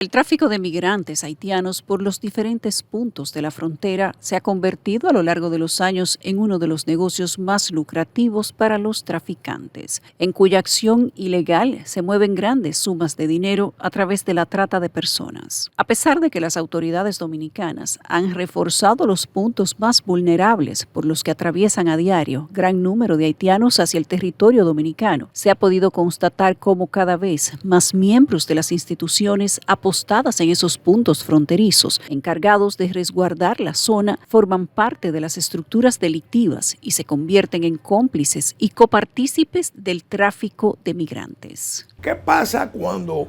El tráfico de migrantes haitianos por los diferentes puntos de la frontera se ha convertido a lo largo de los años en uno de los negocios más lucrativos para los traficantes, en cuya acción ilegal se mueven grandes sumas de dinero a través de la trata de personas. A pesar de que las autoridades dominicanas han reforzado los puntos más vulnerables por los que atraviesan a diario gran número de haitianos hacia el territorio dominicano, se ha podido constatar cómo cada vez más miembros de las instituciones apostadas en esos puntos fronterizos, encargados de resguardar la zona, forman parte de las estructuras delictivas y se convierten en cómplices y copartícipes del tráfico de migrantes. ¿Qué pasa cuando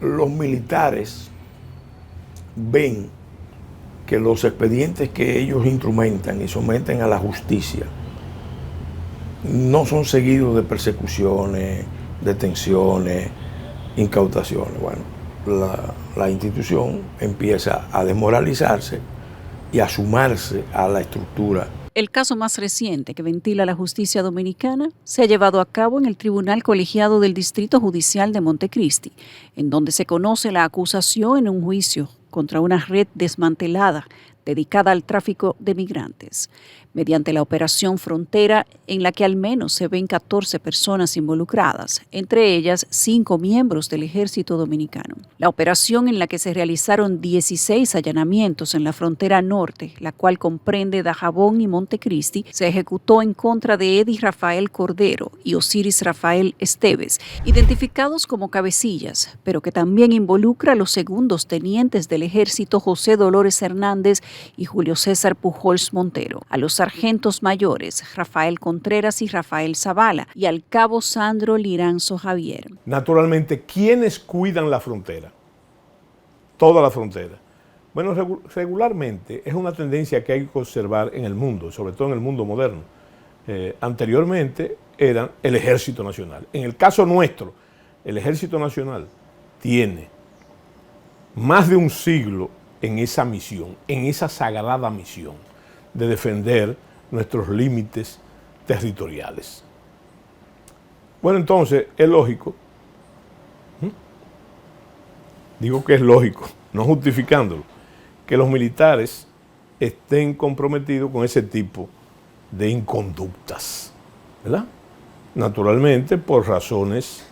los militares ven que los expedientes que ellos instrumentan y someten a la justicia no son seguidos de persecuciones, detenciones, incautaciones? Bueno, la institución empieza a desmoralizarse y a sumarse a la estructura. El caso más reciente que ventila la justicia dominicana se ha llevado a cabo en el Tribunal Colegiado del Distrito Judicial de Montecristi, en donde se conoce la acusación en un juicio contra una red desmantelada dedicada al tráfico de migrantes, mediante la Operación Frontera, en la que al menos se ven 14 personas involucradas, entre ellas 5 miembros del Ejército Dominicano. La operación, en la que se realizaron 16 allanamientos en la frontera norte, la cual comprende Dajabón y Montecristi, se ejecutó en contra de Eddie Rafael Cordero y Osiris Rafael Esteves, identificados como cabecillas, pero que también involucra a los segundos tenientes del Ejército José Dolores Hernández y Julio César Pujols Montero, a los sargentos mayores Rafael Contreras y Rafael Zavala y al cabo Sandro Liranzo Javier. Naturalmente, ¿quiénes cuidan la frontera? Toda la frontera. Bueno, regularmente es una tendencia que hay que observar en el mundo, sobre todo en el mundo moderno. Anteriormente eran el Ejército Nacional. En el caso nuestro, el Ejército Nacional tiene más de un siglo en esa misión, en esa sagrada misión de defender nuestros límites territoriales. Bueno, entonces es lógico, digo que es lógico, no justificándolo, que los militares estén comprometidos con ese tipo de inconductas, ¿verdad? Naturalmente por razones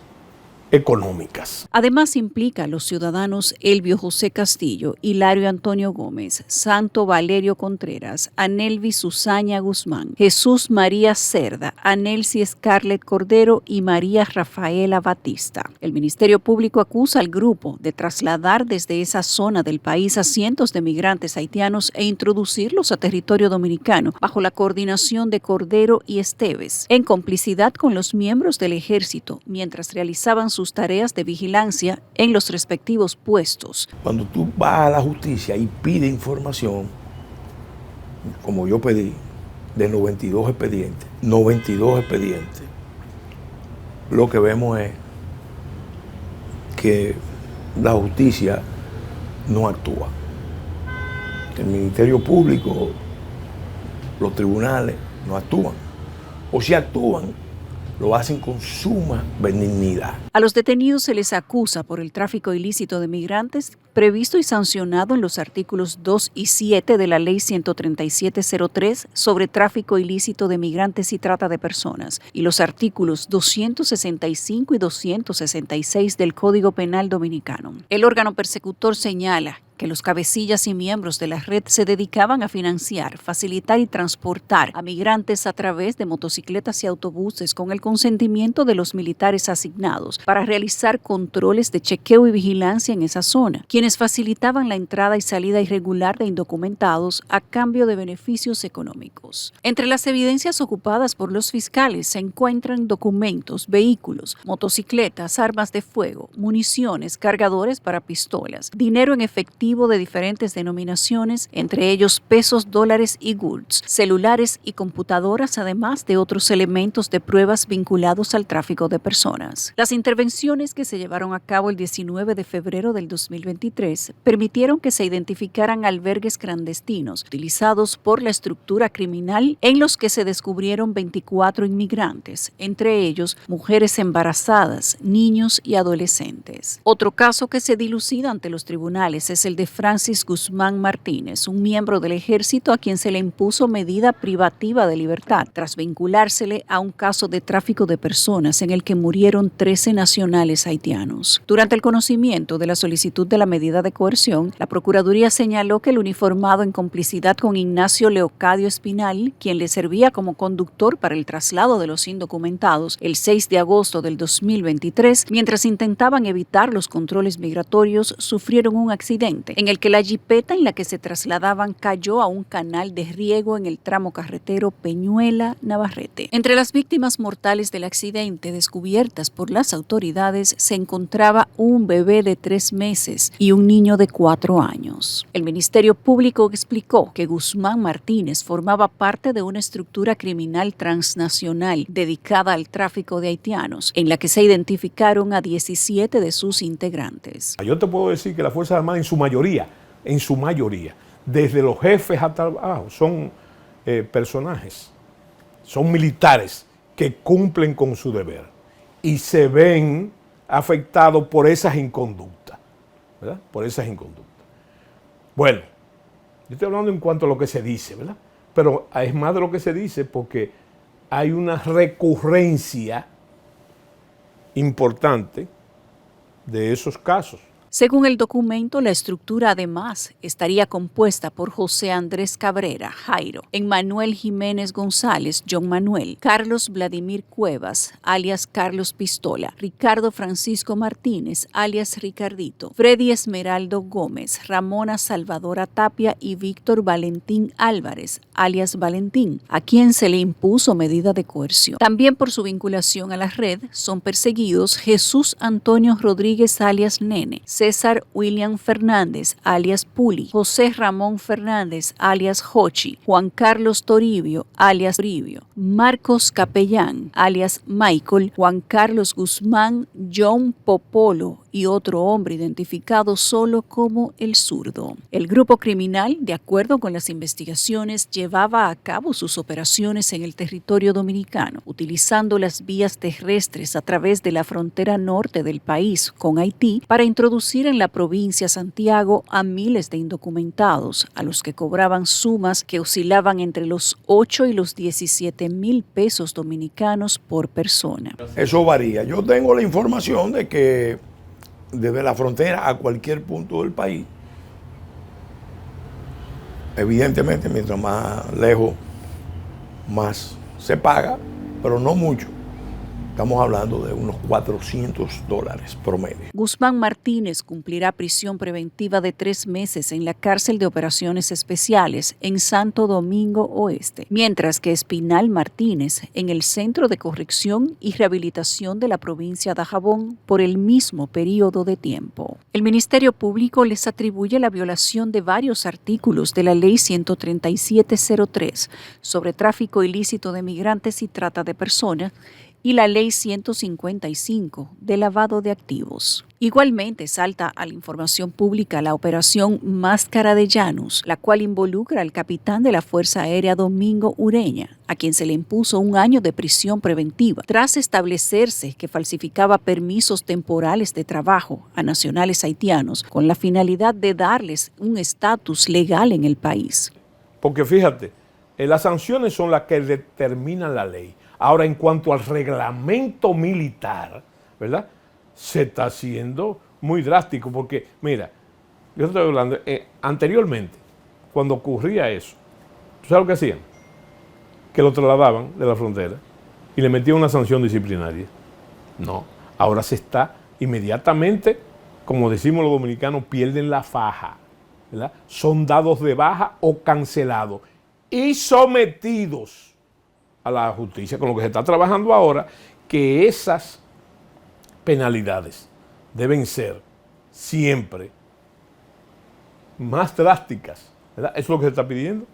económicas. Además implica a los ciudadanos Elvio José Castillo, Hilario Antonio Gómez, Santo Valerio Contreras, Anelvi Susaña Guzmán, Jesús María Cerda, Anelsi Scarlett Cordero y María Rafaela Batista. El Ministerio Público acusa al grupo de trasladar desde esa zona del país a cientos de migrantes haitianos e introducirlos a territorio dominicano bajo la coordinación de Cordero y Esteves, en complicidad con los miembros del ejército, mientras realizaban sus tareas de vigilancia en los respectivos puestos. Cuando tú vas a la justicia y pides información, como yo pedí, de 92 expedientes, lo que vemos es que la justicia no actúa. El Ministerio Público, los tribunales no actúan. O si actúan, lo hacen con suma benignidad. A los detenidos se les acusa por el tráfico ilícito de migrantes previsto y sancionado en los artículos 2 y 7 de la Ley 13703 sobre tráfico ilícito de migrantes y trata de personas y los artículos 265 y 266 del Código Penal Dominicano. El órgano persecutor señala que los cabecillas y miembros de la red se dedicaban a financiar, facilitar y transportar a migrantes a través de motocicletas y autobuses con el consentimiento de los militares asignados para realizar controles de chequeo y vigilancia en esa zona, quienes facilitaban la entrada y salida irregular de indocumentados a cambio de beneficios económicos. Entre las evidencias ocupadas por los fiscales se encuentran documentos, vehículos, motocicletas, armas de fuego, municiones, cargadores para pistolas, dinero en efectivo efectivo de diferentes denominaciones, entre ellos pesos, dólares y goods, celulares y computadoras, además de otros elementos de pruebas vinculados al tráfico de personas. Las intervenciones que se llevaron a cabo el 19 de febrero del 2023 permitieron que se identificaran albergues clandestinos utilizados por la estructura criminal en los que se descubrieron 24 inmigrantes, entre ellos mujeres embarazadas, niños y adolescentes. Otro caso que se dilucida ante los tribunales es el de Francis Guzmán Martínez, un miembro del ejército a quien se le impuso medida privativa de libertad tras vinculársele a un caso de tráfico de personas en el que murieron 13 nacionales haitianos. Durante el conocimiento de la solicitud de la medida de coerción, la Procuraduría señaló que el uniformado, en complicidad con Ignacio Leocadio Espinal, quien le servía como conductor para el traslado de los indocumentados el 6 de agosto del 2023, mientras intentaban evitar los controles migratorios, sufrieron un accidente en el que la jipeta en la que se trasladaban cayó a un canal de riego en el tramo carretero Peñuela-Navarrete. Entre las víctimas mortales del accidente descubiertas por las autoridades se encontraba un bebé de 3 meses y un niño de 4 años. El Ministerio Público explicó que Guzmán Martínez formaba parte de una estructura criminal transnacional dedicada al tráfico de haitianos, en la que se identificaron a 17 de sus integrantes. Yo te puedo decir que las Fuerzas Armadas en su mayoría, desde los jefes hasta abajo, son personajes, son militares que cumplen con su deber y se ven afectados por esas inconductas, ¿verdad? Por esas inconductas. Bueno, yo estoy hablando en cuanto a lo que se dice, ¿verdad? Pero es más de lo que se dice porque hay una recurrencia importante de esos casos. Según el documento, la estructura además estaría compuesta por José Andrés Cabrera, Jairo, Emmanuel Jiménez González, John Manuel, Carlos Vladimir Cuevas, alias Carlos Pistola, Ricardo Francisco Martínez, alias Ricardito, Freddy Esmeraldo Gómez, Ramona Salvadora Tapia y Víctor Valentín Álvarez, alias Valentín, a quien se le impuso medida de coerción. También por su vinculación a la red son perseguidos Jesús Antonio Rodríguez, alias Nene, César William Fernández, alias Puli, José Ramón Fernández, alias Hochi, Juan Carlos Toribio, alias Toribio, Marcos Capellán, alias Michael, Juan Carlos Guzmán, John Popolo y otro hombre identificado solo como el Zurdo. El grupo criminal, de acuerdo con las investigaciones, llevaba a cabo sus operaciones en el territorio dominicano, utilizando las vías terrestres a través de la frontera norte del país con Haití para introducir en la provincia Santiago a miles de indocumentados, a los que cobraban sumas que oscilaban entre los 8 y los 17,000 pesos dominicanos por persona. Eso varía. Yo tengo la información de que desde la frontera a cualquier punto del país, evidentemente mientras más lejos, más se paga, pero no mucho. Estamos hablando de unos $400 promedio. Guzmán Martínez cumplirá prisión preventiva de 3 meses en la cárcel de operaciones especiales en Santo Domingo Oeste, mientras que Espinal Martínez en el Centro de Corrección y Rehabilitación de la provincia de Dajabón por el mismo periodo de tiempo. El Ministerio Público les atribuye la violación de varios artículos de la Ley 13703 sobre tráfico ilícito de migrantes y trata de personas y la Ley 155 de lavado de activos. Igualmente salta a la información pública la operación Máscara de Janus, la cual involucra al capitán de la Fuerza Aérea Domingo Ureña, a quien se le impuso 1 año de prisión preventiva, tras establecerse que falsificaba permisos temporales de trabajo a nacionales haitianos con la finalidad de darles un estatus legal en el país. Porque fíjate, las sanciones son las que determinan la ley. Ahora, en cuanto al reglamento militar, ¿verdad? Se está haciendo muy drástico porque, mira, yo estoy hablando, anteriormente, cuando ocurría eso, ¿tú sabes lo que hacían? Que lo trasladaban de la frontera y le metían una sanción disciplinaria. No, ahora se está inmediatamente, como decimos los dominicanos, pierden la faja, ¿verdad? Son dados de baja o cancelados y sometidos a la justicia, con lo que se está trabajando ahora, que esas penalidades deben ser siempre más drásticas, ¿verdad? Eso es lo que se está pidiendo,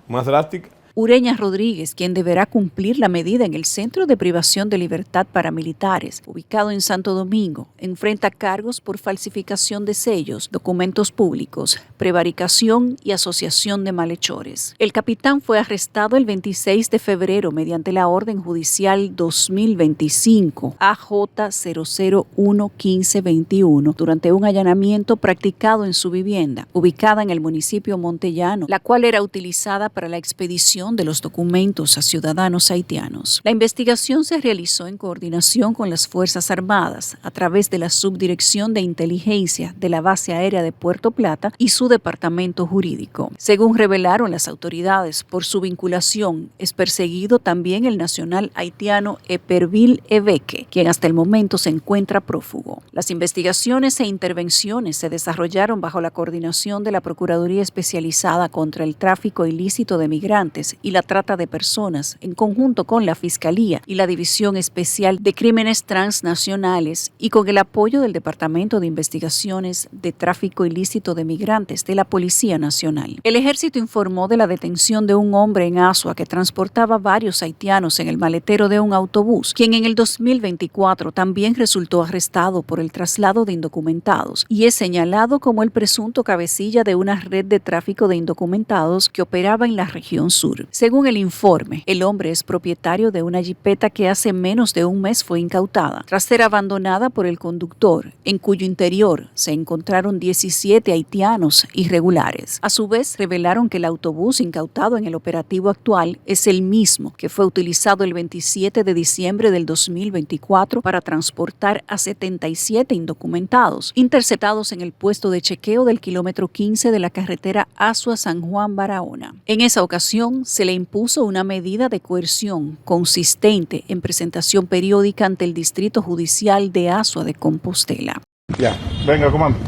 más drásticas. Ureña Rodríguez, quien deberá cumplir la medida en el Centro de Privación de Libertad para Militares, ubicado en Santo Domingo, enfrenta cargos por falsificación de sellos, documentos públicos, prevaricación y asociación de malhechores. El capitán fue arrestado el 26 de febrero mediante la Orden Judicial 2025 AJ 001-1521 durante un allanamiento practicado en su vivienda, ubicada en el municipio Montellano, la cual era utilizada para la expedición de los documentos a ciudadanos haitianos. La investigación se realizó en coordinación con las Fuerzas Armadas a través de la Subdirección de Inteligencia de la Base Aérea de Puerto Plata y su departamento jurídico. Según revelaron las autoridades, por su vinculación es perseguido también el nacional haitiano Eperville Eveque, quien hasta el momento se encuentra prófugo. Las investigaciones e intervenciones se desarrollaron bajo la coordinación de la Procuraduría Especializada contra el Tráfico Ilícito de Migrantes y la Trata de Personas, en conjunto con la Fiscalía y la División Especial de Crímenes Transnacionales y con el apoyo del Departamento de Investigaciones de Tráfico Ilícito de Migrantes de la Policía Nacional. El Ejército informó de la detención de un hombre en Asua que transportaba varios haitianos en el maletero de un autobús, quien en el 2024 también resultó arrestado por el traslado de indocumentados y es señalado como el presunto cabecilla de una red de tráfico de indocumentados que operaba en la región sur. Según el informe, el hombre es propietario de una jipeta que hace menos de un mes fue incautada, tras ser abandonada por el conductor, en cuyo interior se encontraron 17 haitianos irregulares. A su vez, revelaron que el autobús incautado en el operativo actual es el mismo que fue utilizado el 27 de diciembre del 2024 para transportar a 77 indocumentados, interceptados en el puesto de chequeo del kilómetro 15 de la carretera Asua-San Juan-Barahona. En esa ocasión, se le impuso una medida de coerción consistente en presentación periódica ante el Distrito Judicial de Asua de Compostela. Ya, venga, comando.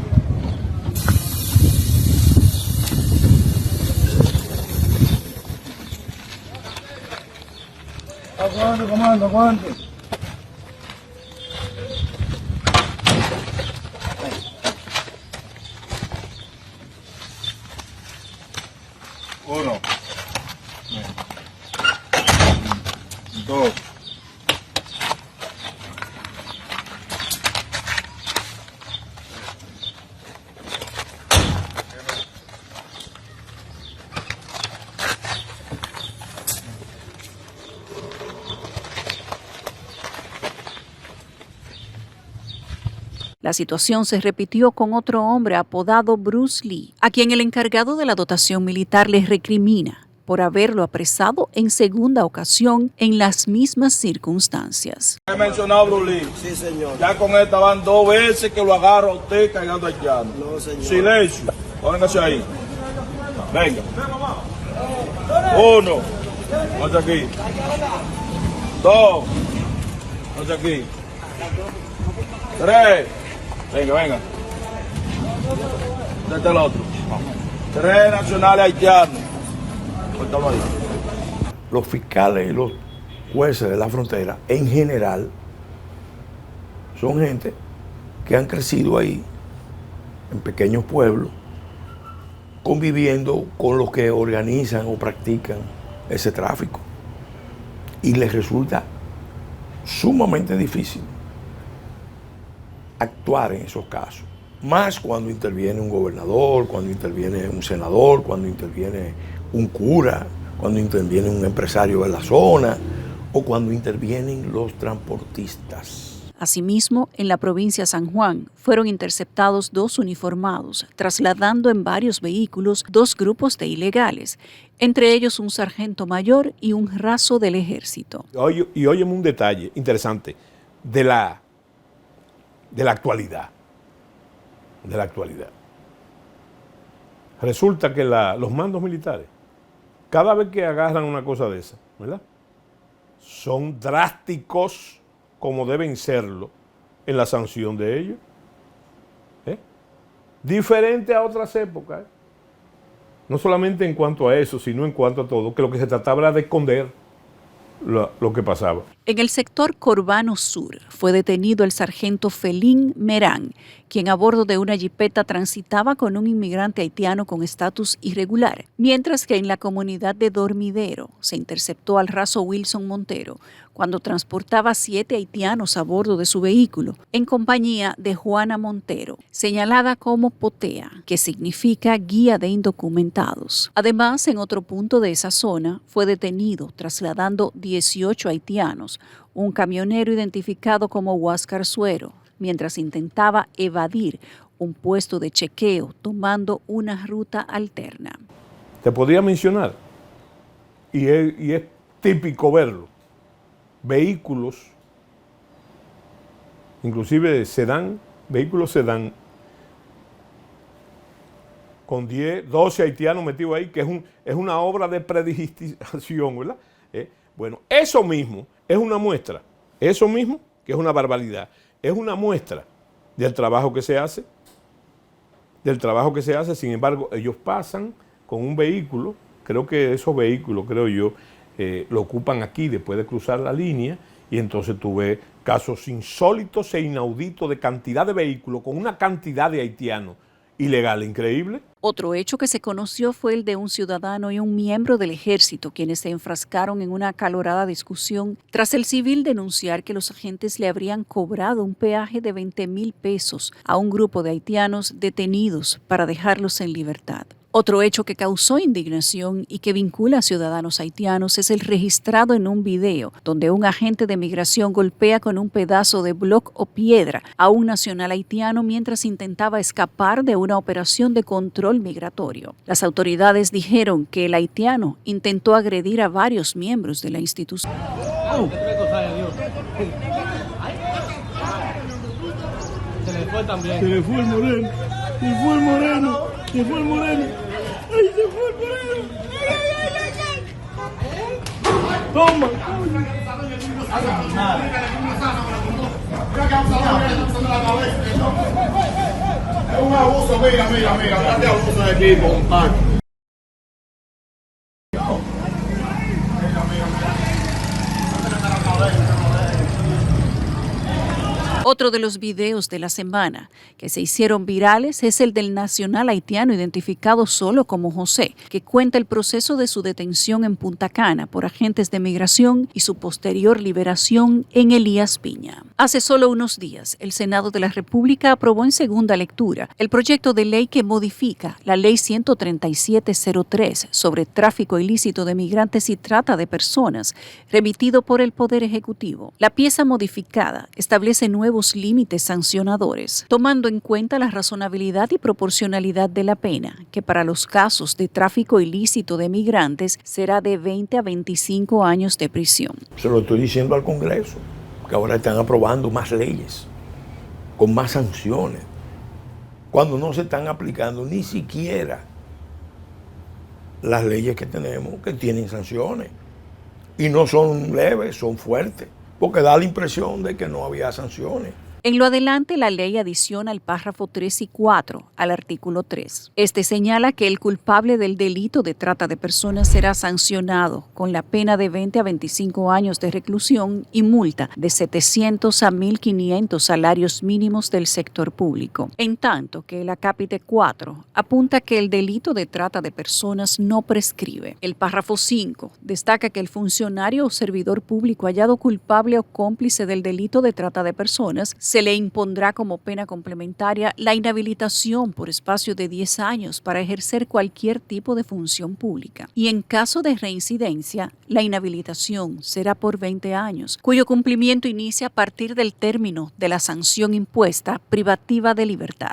Aguante, comando, aguante. Uno. Dos. La situación se repitió con otro hombre apodado Bruce Lee, a quien el encargado de la dotación militar le recrimina por haberlo apresado en segunda ocasión en las mismas circunstancias. He mencionado a Bruce Lee. Sí, señor. Ya con esta van 2 veces que lo agarro a usted cargando al llano. No, señor. Silencio. Pónganse ahí. Venga. 1. Ponte aquí. 2. Ponte aquí. 3. Venga, venga. Este es el otro. 3 nacionales haitianos. Cuéntalo ahí. Los fiscales y los jueces de la frontera, en general, son gente que han crecido ahí, en pequeños pueblos, conviviendo con los que organizan o practican ese tráfico. Y les resulta sumamente difícil actuar en esos casos. Más cuando interviene un gobernador, cuando interviene un senador, cuando interviene un cura, cuando interviene un empresario de la zona o cuando intervienen los transportistas. Asimismo, en la provincia de San Juan fueron interceptados 2 uniformados, trasladando en varios vehículos 2 grupos de ilegales, entre ellos un sargento mayor y un raso del ejército. Y óyeme un detalle interesante de la actualidad. De la actualidad. Resulta que los mandos militares, cada vez que agarran una cosa de esa, ¿verdad?, son drásticos como deben serlo en la sanción de ellos. Diferente a otras épocas. No solamente en cuanto a eso, sino en cuanto a todo, que lo que se trataba era de esconder. lo que pasaba. En el sector Corbano Sur fue detenido el sargento Felín Merán, quien a bordo de una jipeta transitaba con un inmigrante haitiano con estatus irregular, mientras que en la comunidad de Dormidero se interceptó al raso Wilson Montero cuando transportaba 7 haitianos a bordo de su vehículo, en compañía de Juana Montero, señalada como Potea, que significa guía de indocumentados. Además, en otro punto de esa zona fue detenido trasladando 18 haitianos, un camionero identificado como Huáscar Suero, mientras intentaba evadir un puesto de chequeo tomando una ruta alterna. Te podría mencionar, y es típico verlo, vehículos, inclusive vehículos sedán, con 10, 12 haitianos metidos ahí, que es una obra de predigitación, ¿verdad? Bueno, eso mismo es una muestra, eso mismo, que es una barbaridad, es una muestra del trabajo que se hace, sin embargo, ellos pasan con un vehículo, creo que esos vehículos, lo ocupan aquí después de cruzar la línea, y entonces tú ves casos insólitos e inauditos de cantidad de vehículos con una cantidad de haitianos ilegales, increíble. Otro hecho que se conoció fue el de un ciudadano y un miembro del ejército, quienes se enfrascaron en una acalorada discusión tras el civil denunciar que los agentes le habrían cobrado un peaje de 20,000 pesos a un grupo de haitianos detenidos para dejarlos en libertad. Otro hecho que causó indignación y que vincula a ciudadanos haitianos es el registrado en un video, donde un agente de migración golpea con un pedazo de bloc o piedra a un nacional haitiano mientras intentaba escapar de una operación de control migratorio. Las autoridades dijeron que el haitiano intentó agredir a varios miembros de la institución. Se le fue el moreno. Se fue el moreno. Se fue el moreno. ¡Ay, se fue el moreno! ¡Toma! Es un abuso, mira. Date abuso de equipo, compadre. Otro de los videos de la semana que se hicieron virales es el del nacional haitiano identificado solo como José, que cuenta el proceso de su detención en Punta Cana por agentes de migración y su posterior liberación en Elías Piña. Hace solo unos días, el Senado de la República aprobó en segunda lectura el proyecto de ley que modifica la Ley 13703 sobre tráfico ilícito de migrantes y trata de personas, remitido por el Poder Ejecutivo. La pieza modificada establece nuevos límites sancionadores, tomando en cuenta la razonabilidad y proporcionalidad de la pena, que para los casos de tráfico ilícito de migrantes será de 20 a 25 años de prisión. Se lo estoy diciendo al Congreso, que ahora están aprobando más leyes, con más sanciones, cuando no se están aplicando ni siquiera las leyes que tenemos, que tienen sanciones, y no son leves, son fuertes, porque da la impresión de que no había sanciones. En lo adelante, la ley adiciona el párrafo 3 y 4 al artículo 3. Este señala que el culpable del delito de trata de personas será sancionado con la pena de 20 a 25 años de reclusión y multa de 700 a 1.500 salarios mínimos del sector público. En tanto que el acápite 4 apunta que el delito de trata de personas no prescribe. El párrafo 5 destaca que el funcionario o servidor público hallado culpable o cómplice del delito de trata de personas se le impondrá como pena complementaria la inhabilitación por espacio de 10 años para ejercer cualquier tipo de función pública. Y en caso de reincidencia, la inhabilitación será por 20 años, cuyo cumplimiento inicia a partir del término de la sanción impuesta privativa de libertad.